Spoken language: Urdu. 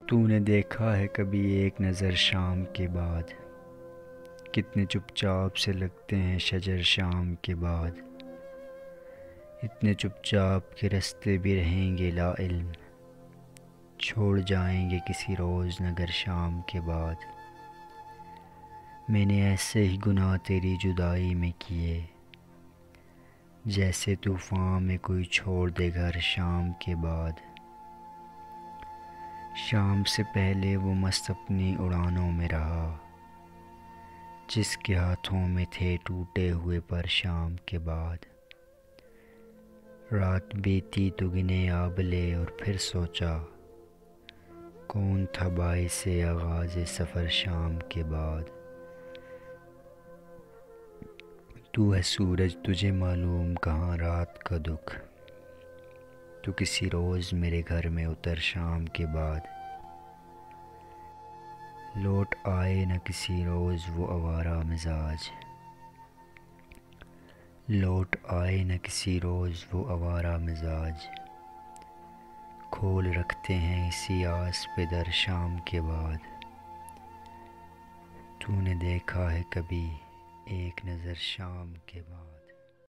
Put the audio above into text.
تو نے دیکھا ہے کبھی ایک نظر شام کے بعد، کتنے چپ چاپ سے لگتے ہیں شجر شام کے بعد، اتنے چپ چاپ کے رستے بھی رہیں گے لا علم، چھوڑ جائیں گے کسی روز نگر شام کے بعد۔ میں نے ایسے ہی گناہ تیری جدائی میں کیے، جیسے طوفان میں کوئی چھوڑ دے گھر شام کے بعد۔ شام سے پہلے وہ مست اپنی اڑانوں میں رہا، جس کے ہاتھوں میں تھے ٹوٹے ہوئے پر شام کے بعد۔ رات بیتی تو گنے آبلے اور پھر سوچا، کون تھا باعث آغاز سفر شام کے بعد۔ تو ہے سورج تجھے معلوم کہاں رات کا دکھ، تو کسی روز میرے گھر میں اتر شام کے بعد۔ لوٹ آئے نہ کسی روز وہ آوارہ مزاج، لوٹ آئے نہ کسی روز وہ آوارہ مزاج، کھول رکھتے ہیں اسی آس پہ در شام کے بعد۔ تو نے دیکھا ہے کبھی ایک نظر شام کے بعد۔